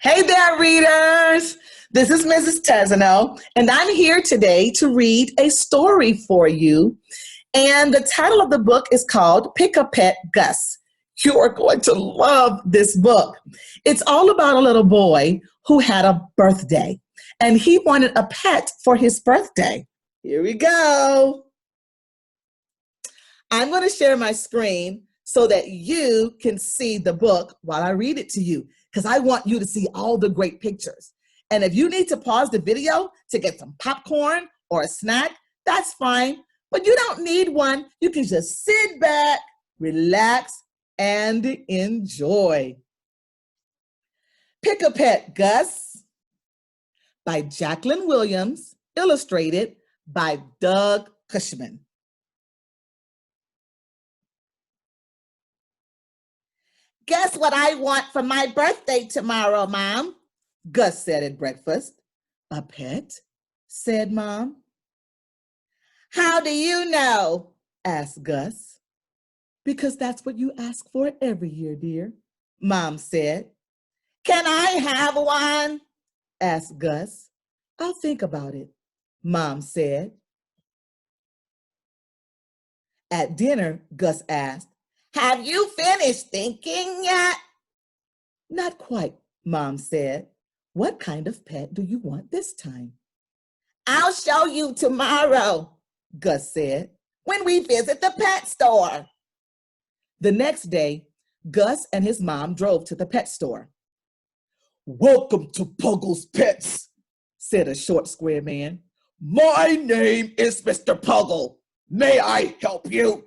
Hey there, readers. This is Mrs. Tezeno, and I'm here today to read a story for you. And the title of the book is called Pick a Pet, Gus. You are going to love this book. It's all about a little boy who had a birthday, and he wanted a pet for his birthday. Here we go. I'm going to share my screen so that you can see the book while I read it to you, because I want you to see all the great pictures. And if you need to pause the video to get some popcorn or a snack, that's fine. But you don't need one. You can just sit back, relax, and enjoy. Pick a Pet, Gus, by Jacqueline Williams, illustrated by Doug Cushman. Guess what I want for my birthday tomorrow, Mom? Gus said at breakfast. A pet? Said Mom. How do you know? Asked Gus. Because that's what you ask for every year, dear, Mom said. Can I have one? Asked Gus. I'll think about it, Mom said. At dinner, Gus asked, have you finished thinking yet? Not quite, Mom said. What kind of pet do you want this time? I'll show you tomorrow, Gus said, when we visit the pet store. The next day, Gus and his mom drove to the pet store. Welcome to Puggle's Pets, said a short, square man. My name is Mr. Puggle. May I help you?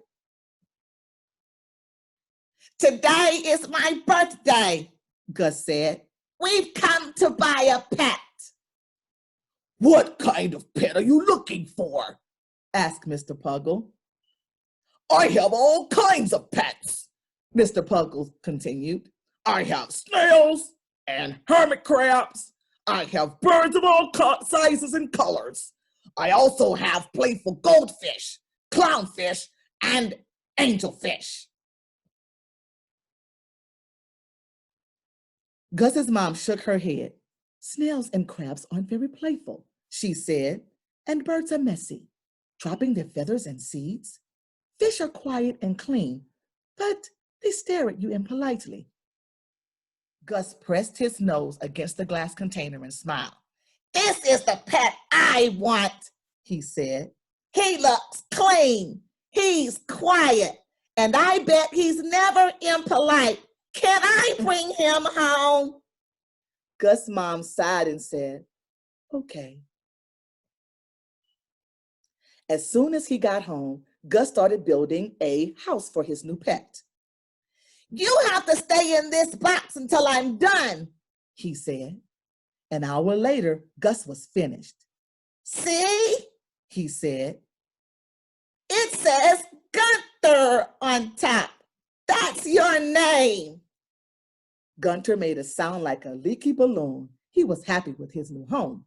Today is my birthday, Gus said. We've come to buy a pet. What kind of pet are you looking for? Asked Mr. Puggle. I have all kinds of pets, Mr. Puggle continued. I have snails and hermit crabs. I have birds of all sizes and colors. I also have playful goldfish, clownfish, and angelfish. Gus's mom shook her head. Snails and crabs aren't very playful, she said, and birds are messy, dropping their feathers and seeds. Fish are quiet and clean, but they stare at you impolitely. Gus pressed his nose against the glass container and smiled. This is the pet I want, he said. He looks clean, he's quiet, and I bet he's never impolite. Can I bring him home? Gus' mom sighed and said, okay. As soon as he got home, Gus started building a house for his new pet. You have to stay in this box until I'm done, he said. An hour later, Gus was finished. See, he said. It says Gunther on top. That's your name. Gunter made a sound like a leaky balloon. He was happy with his new home.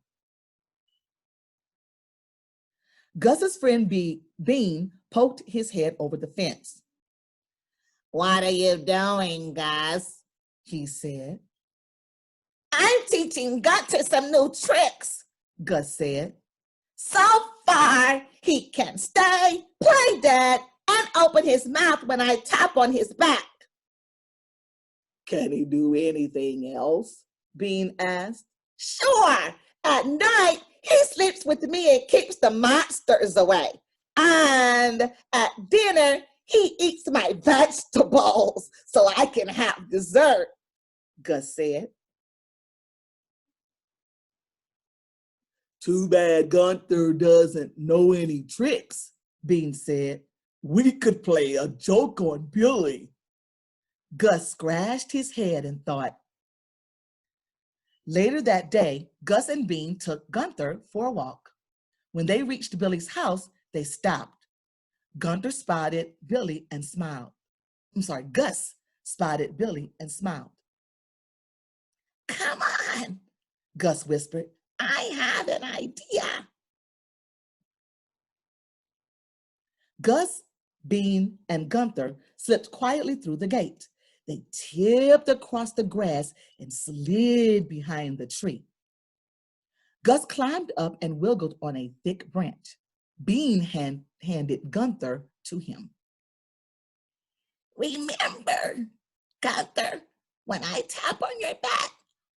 Gus's friend Bean poked his head over the fence. What are you doing, Gus? He said. I'm teaching Gunter some new tricks, Gus said. So far, he can stay, play dead, and open his mouth when I tap on his back. Can he do anything else? Bean asked. Sure. At night, he sleeps with me and keeps the monsters away. And at dinner, he eats my vegetables so I can have dessert, Gus said. Too bad Gunther doesn't know any tricks, Bean said. We could play a joke on Billy. Gus scratched his head and thought. Later that day, Gus and Bean took Gunther for a walk. When they reached Billy's house, they stopped. Gus spotted Billy and smiled. Gus spotted Billy and smiled. Come on, Gus whispered. I have an idea. Gus, Bean, and Gunther slipped quietly through the gate. They tipped across the grass and slid behind the tree. Gus climbed up and wiggled on a thick branch. Bean handed Gunther to him. Remember, Gunther, when I tap on your back,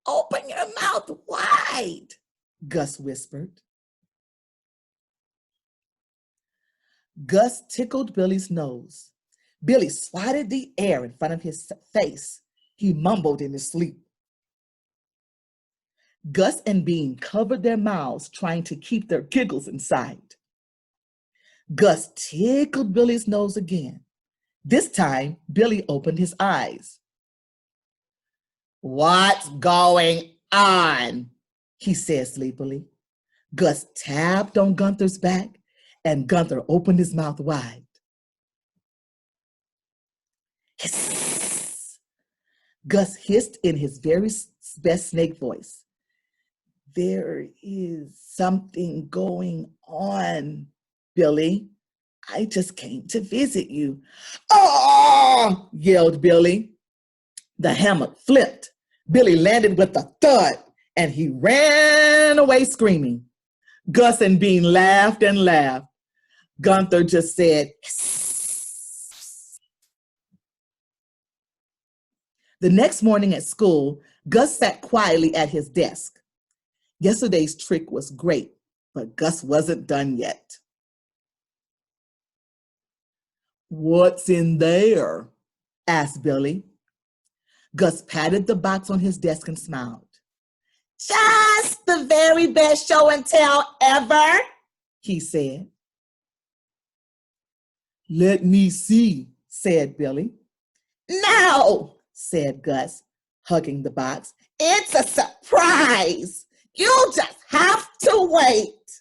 open your mouth wide, Gus whispered. Gus tickled Billy's nose. Billy swatted the air in front of his face. He mumbled in his sleep. Gus and Bean covered their mouths, trying to keep their giggles inside. Gus tickled Billy's nose again. This time, Billy opened his eyes. What's going on? He said sleepily. Gus tapped on Gunther's back, and Gunther opened his mouth wide. Hiss! Gus hissed in his very best snake voice. There is something going on, Billy. I just came to visit you. Oh! Yelled Billy. The hammock flipped. Billy landed with a thud, and he ran away screaming. Gus and Bean laughed and laughed. Gunther just said, hiss. The next morning at school, Gus sat quietly at his desk. Yesterday's trick was great, but Gus wasn't done yet. What's in there? Asked Billy. Gus patted the box on his desk and smiled. Just the very best show and tell ever, he said. Let me see, said Billy. No, said Gus, hugging the box. It's a surprise. You just have to wait.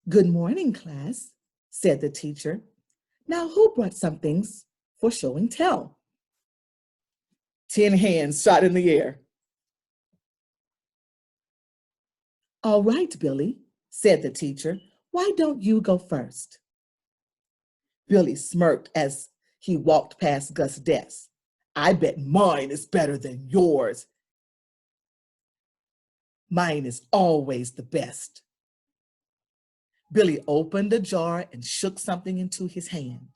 Good morning, class, said the teacher. Now who brought some things for show and tell? 10 hands shot in the air. All right, Billy, said the teacher. Why don't you go first? Billy smirked as he walked past Gus' desk. I bet mine is better than yours. Mine is always the best. Billy opened a jar and shook something into his hand.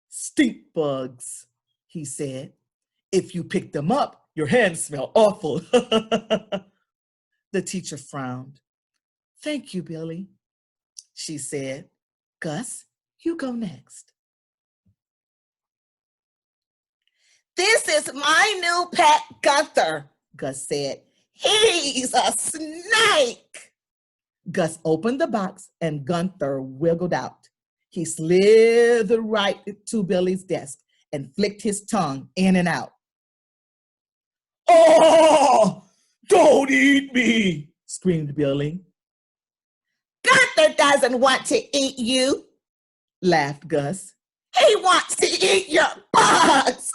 Stink bugs, he said. If you pick them up, your hands smell awful. The teacher frowned. Thank you, Billy, she said. Gus, you go next. This is my new pet, Gunther, Gus said. He's a snake. Gus opened the box and Gunther wiggled out. He slithered right to Billy's desk and flicked his tongue in and out. Oh, don't eat me, screamed Billy. Gunther doesn't want to eat you, laughed Gus. He wants to eat your bugs.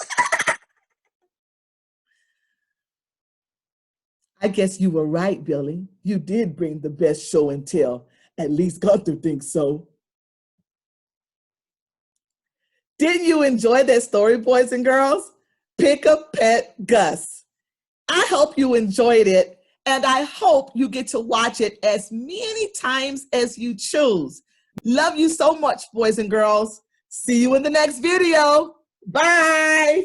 I guess you were right, Billy. You did bring the best show and tell. At least Gunther thinks so. Didn't you enjoy that story, boys and girls? Pick a Pet Gus. I hope you enjoyed it, and I hope you get to watch it as many times as you choose. Love you so much, boys and girls. See you in the next video. Bye.